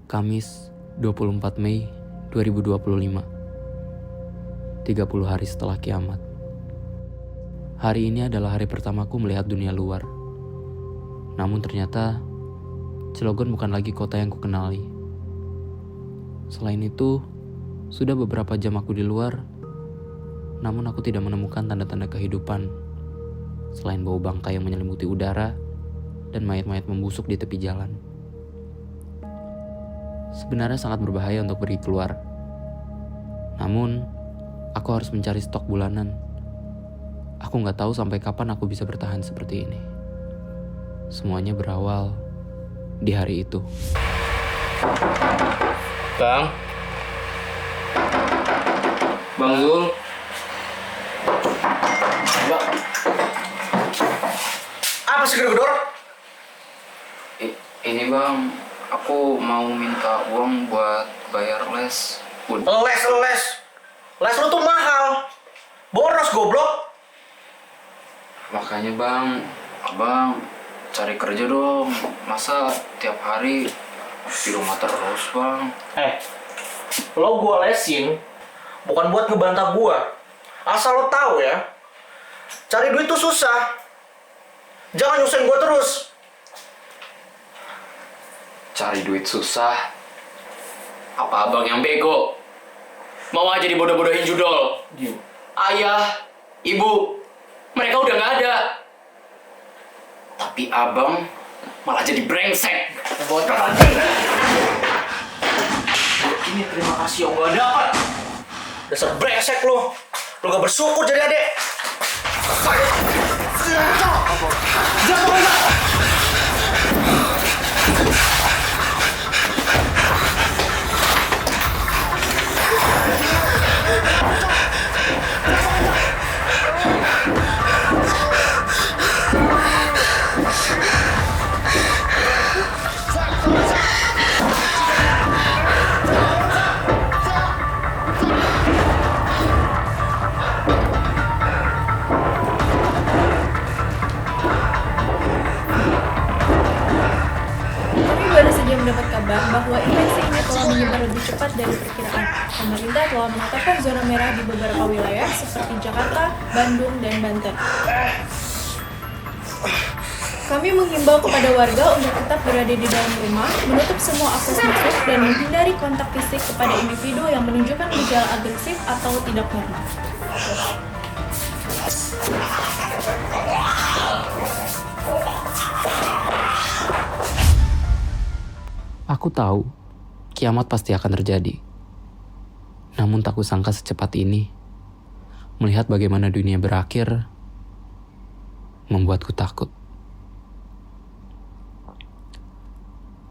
Kamis 24 Mei 2025, 30 hari setelah kiamat. Hari ini adalah hari pertamaku melihat dunia luar. Namun ternyata Cilegon bukan lagi kota yang kukenali. Selain itu, sudah beberapa jam aku di luar, namun aku tidak menemukan tanda-tanda kehidupan selain bau bangkai yang menyelimuti udara dan mayat-mayat membusuk di tepi jalan. Sebenarnya sangat berbahaya untuk pergi keluar. Namun, aku harus mencari stok bulanan. Aku gak tahu sampai kapan aku bisa bertahan seperti ini. Semuanya berawal di hari itu. Bang Zul. Apa sih gedor? Ini bang, aku mau minta uang buat bayar les. Les lu tuh mahal. Boros goblok. Makanya bang, abang cari kerja dong. Masa tiap hari di rumah terus bang? Lo gua lesin bukan buat ngebantah gua. Asal lo tahu ya, cari duit tuh susah. Jangan nyusahin gua terus. Cari duit susah? Apa abang yang bego? Mau aja dibodoh-bodohin judol? Ayah, ibu, mereka udah gak ada. Tapi abang malah jadi brengsek. Ini terima kasih yang gua dapat. Dasar brengsek lo. Lo gak bersyukur jadi adek. Baru saja mendapat kabar bahwa infeksi ini telah menyebar lebih cepat dari perkiraan. Pemerintah telah menetapkan zona merah di beberapa wilayah seperti Jakarta, Bandung, dan Banten. Kami menghimbau kepada warga untuk tetap berada di dalam rumah, menutup semua akses masuk, dan menghindari kontak fisik kepada individu yang menunjukkan gejala agresif atau tidak normal. Aku tahu kiamat pasti akan terjadi. Namun tak kusangka secepat ini. Melihat bagaimana dunia berakhir membuatku takut.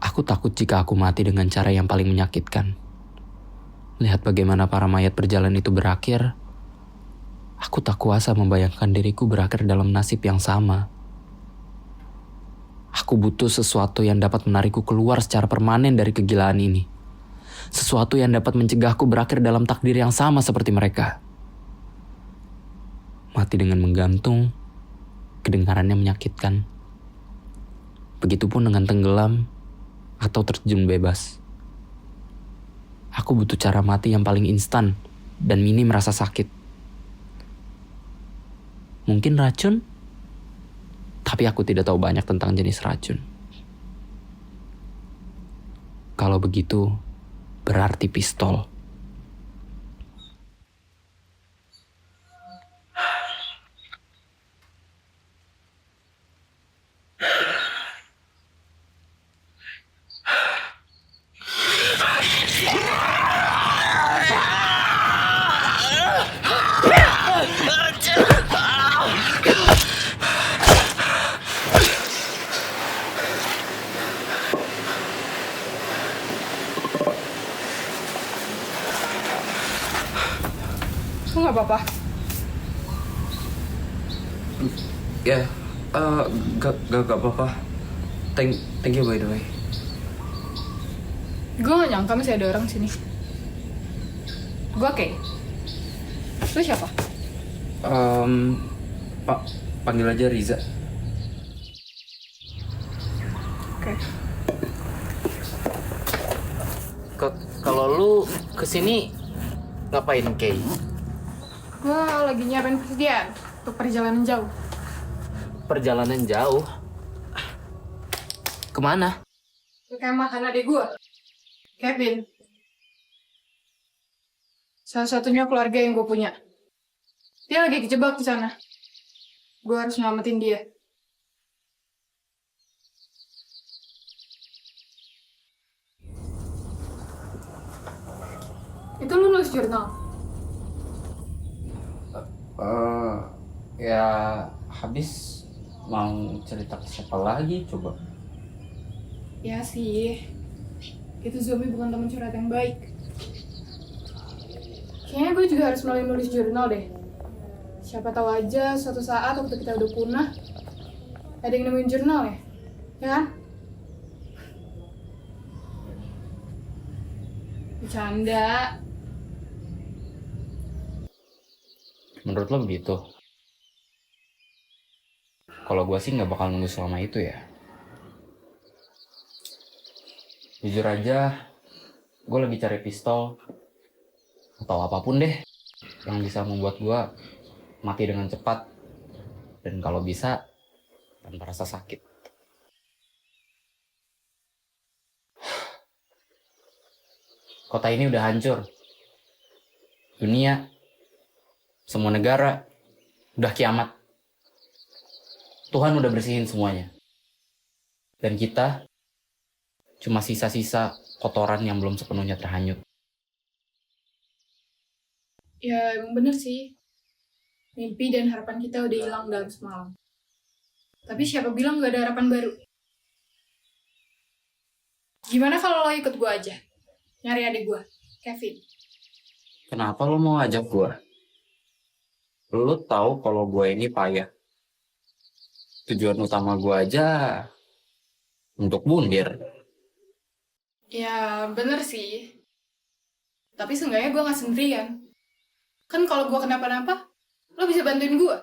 Aku takut jika aku mati dengan cara yang paling menyakitkan. Melihat bagaimana para mayat berjalan itu berakhir, aku tak kuasa membayangkan diriku berakhir dalam nasib yang sama. Aku butuh sesuatu yang dapat menarikku keluar secara permanen dari kegilaan ini. Sesuatu yang dapat mencegahku berakhir dalam takdir yang sama seperti mereka. Mati dengan menggantung, kedengarannya menyakitkan. Begitupun dengan tenggelam atau terjun bebas. Aku butuh cara mati yang paling instan dan minim rasa sakit. Mungkin racun? Tapi aku tidak tahu banyak tentang jenis racun. Kalau begitu, berarti pistol. Lu nggak apa-apa? Ya, gak apa-apa. Thank you by the way. Gue gak nyangka masih ada orang sini. Gue Kay. Lu siapa? Panggil aja Riza. Oke. Kalau lu kesini ngapain, Kay? Gue lagi nyiapin persediaan untuk perjalanan jauh. Perjalanan jauh? Kemana? Ke kemah adik gue, Kevin. Salah satunya keluarga yang gue punya. Dia lagi kejebak di sana. Gue harus nyelamatin dia. Itu lu nulis jurnal? Ya habis mau cerita ke siapa lagi coba? Ya sih. Itu zombie bukan teman curhat yang baik. Kayaknya gue juga harus mulai nulis jurnal deh. Siapa tahu aja suatu saat waktu kita udah punah, ada yang nemuin jurnal ya? Ya kan? Bercanda. Menurut lo begitu? Kalau gue sih nggak bakal nunggu selama itu ya. Jujur aja, gue lagi cari pistol atau apapun deh yang bisa membuat gue mati dengan cepat dan kalau bisa tanpa rasa sakit. Kota ini udah hancur. Dunia, semua negara, udah kiamat. Tuhan udah bersihin semuanya. Dan kita cuma sisa-sisa kotoran yang belum sepenuhnya terhanyut. Ya emang bener sih. Mimpi dan harapan kita udah hilang dalam semalam. Tapi siapa bilang gak ada harapan baru? Gimana kalau lo ikut gue aja? Nyari adik gue, Kevin. Kenapa lo mau ajak gue? Lo tahu kalau gue ini payah. Tujuan utama gue aja untuk bundir. Ya bener sih. Tapi seenggaknya gue gak sendirian. Kan kalau gue kenapa-napa, lo bisa bantuin gue.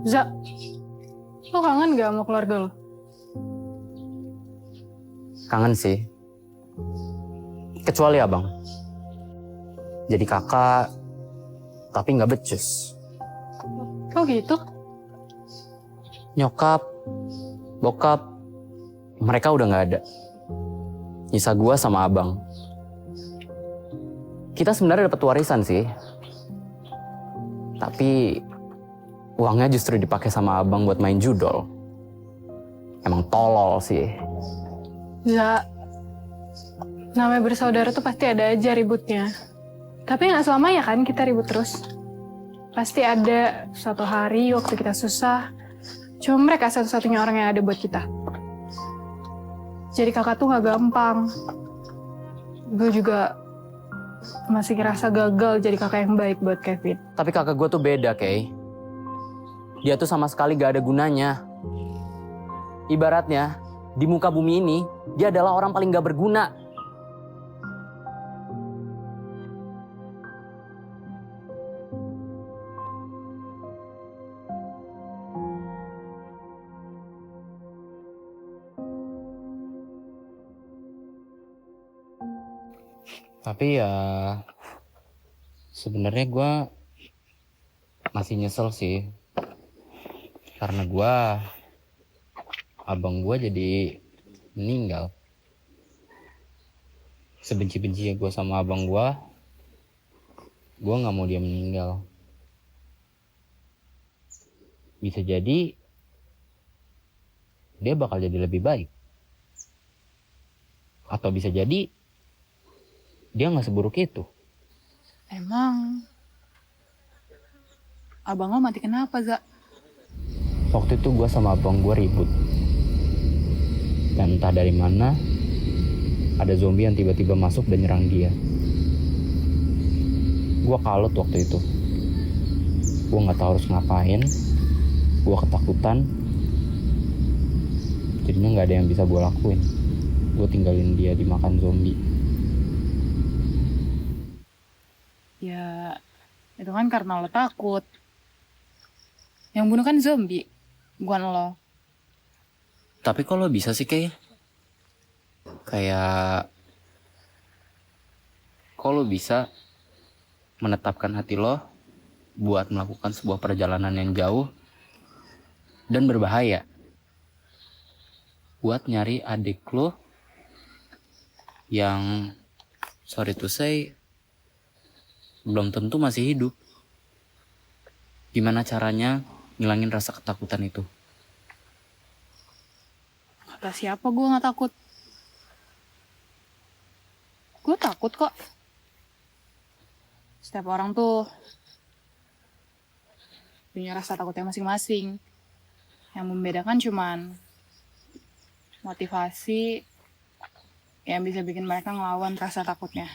Za, lo kangen gak sama keluarga lo? Kangen sih. Kecuali abang. Jadi kakak, tapi nggak becus. Kok gitu? Nyokap, bokap, mereka udah nggak ada. Nyisa gua sama abang. Kita sebenarnya dapat warisan sih. Tapi uangnya justru dipakai sama abang buat main judol. Emang tolol sih. Za, namanya bersaudara tuh pasti ada aja ributnya. Tapi nggak selamanya kan kita ribut terus. Pasti ada suatu hari waktu kita susah, cuma mereka satu-satunya orang yang ada buat kita. Jadi kakak tuh nggak gampang. Gue juga masih ngerasa gagal jadi kakak yang baik buat Kevin. Tapi kakak gue tuh beda, Kay. Dia tuh sama sekali gak ada gunanya. Ibaratnya, di muka bumi ini, dia adalah orang paling gak berguna. Tapi ya, sebenarnya gue masih nyesel sih. Karena abang gue jadi meninggal. Sebenci-bencinya gue sama abang gue gak mau dia meninggal. Bisa jadi dia bakal jadi lebih baik. Atau bisa jadi dia gak seburuk itu. Emang abang lo mati kenapa, Za? Waktu itu gue sama abang gue ribut. Dan entah dari mana ada zombie yang tiba-tiba masuk dan nyerang dia. Gue kalut waktu itu. Gue gak tahu harus ngapain. Gue ketakutan. Jadinya gak ada yang bisa gue lakuin. Gue tinggalin dia dimakan zombie. Ya, itu kan karena lo takut. Yang bunuh kan zombie, bukan lo. Tapi kok lo bisa sih kayak kok lo bisa menetapkan hati lo buat melakukan sebuah perjalanan yang jauh dan berbahaya buat nyari adik lo yang sorry to say belum tentu masih hidup. Gimana caranya ngilangin rasa ketakutan itu? Kata siapa gue gak takut? Gue takut kok. Setiap orang tuh punya rasa takutnya masing-masing. Yang membedakan cuman motivasi yang bisa bikin mereka ngelawan rasa takutnya.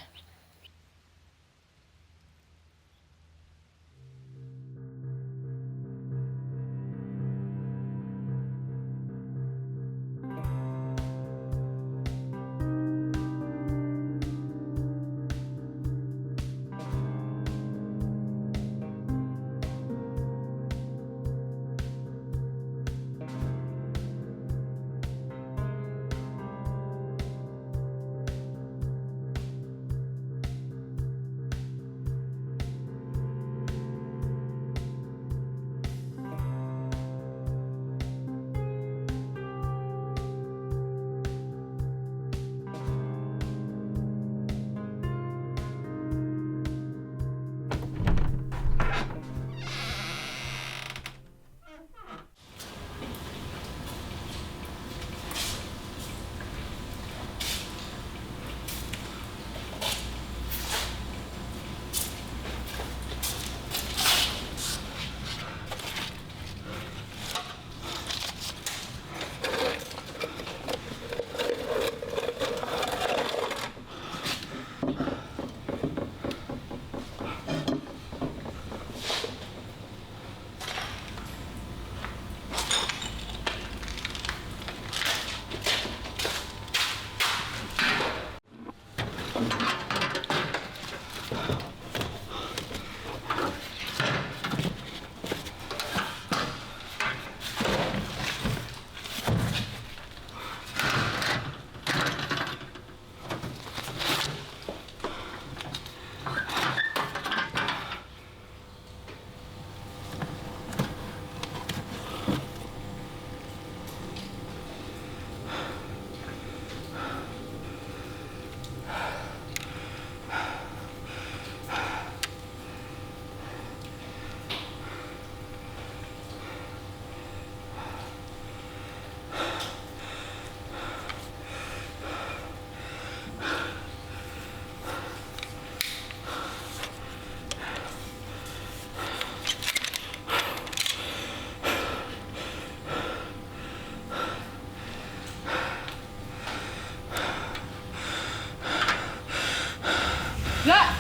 Gak!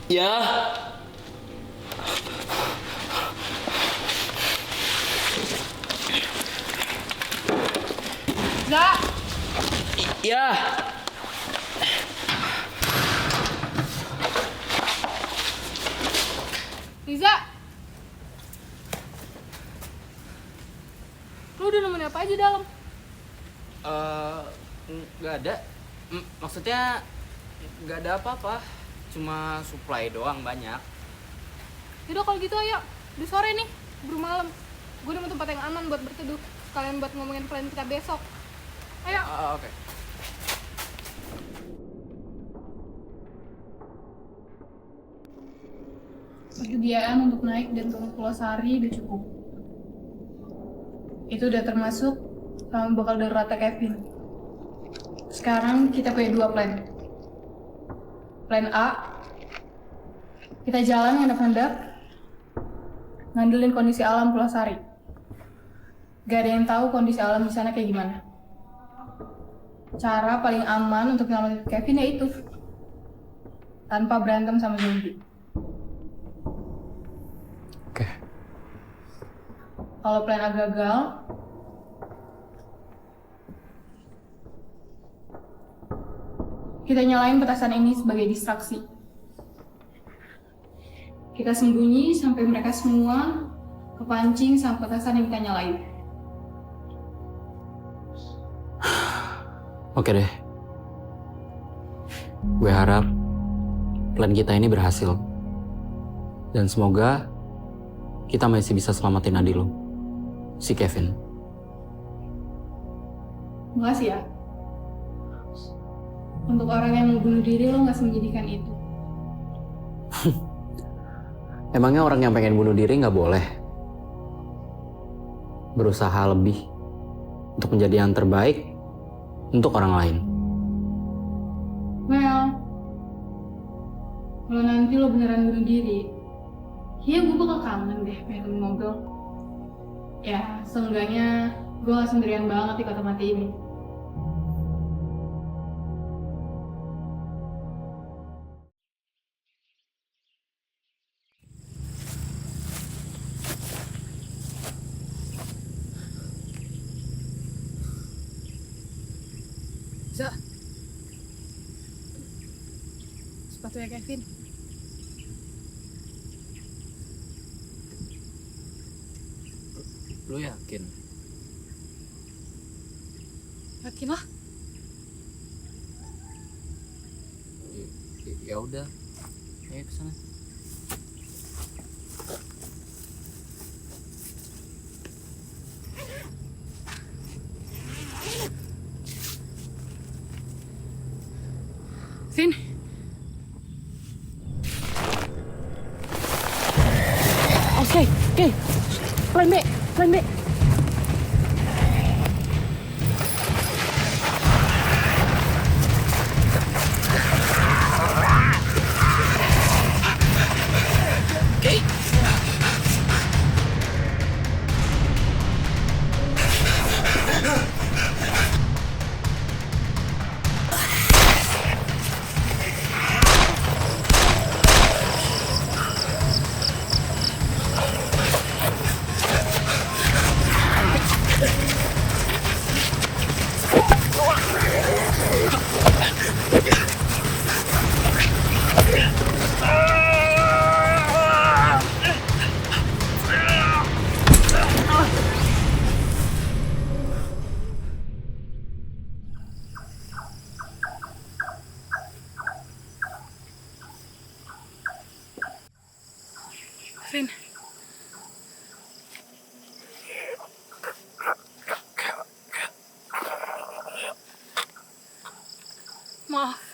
Ya. Gak! Ya. Riza! Lu udah nemenin apa aja dalam? Nggak ada. Maksudnya nggak ada apa-apa. Cuma supply doang banyak. Yaudah kalau gitu ayo, udah sore nih, buru malam. Gue nemu tempat yang aman buat berteduh. Sekalian buat ngomongin plan kita besok. Ayo. Oke. Persediaan untuk naik dan turun Pulau Sari udah cukup. Itu udah termasuk sama bakal daruratnya Kevin. Sekarang kita punya 2 plan. Plan A, kita jalan ngendap-ngendap, ngandelin kondisi alam Pulau Sari. Gak ada yang tahu kondisi alam di sana kayak gimana. Cara paling aman untuk nyelamatin Kevin yaitu tanpa berantem sama zombie. Oke. Kalau plan A gagal, kita nyalain petasan ini sebagai distraksi. Kita sembunyi sampai mereka semua kepancing sama petasan yang kita nyalain. Oke deh. Gue harap plan kita ini berhasil. Dan semoga kita masih bisa selamatin adik lo, si Kevin. Makasih ya. Untuk orang yang mau bunuh diri, lo nggak semenjadikan itu. Emangnya orang yang pengen bunuh diri nggak boleh berusaha lebih untuk menjadi yang terbaik untuk orang lain? Well, kalau nanti lo beneran bunuh diri, iya gue bakal kangen deh pengen ngobrol. Ya, seenggaknya gue gak sendirian banget di kota mati ini. Za, sepatunya Kevin. Lo yakin? Yakin lah. Ya udah, ayo kesana. Vin. Oke. Plan B. Vin. Maaf.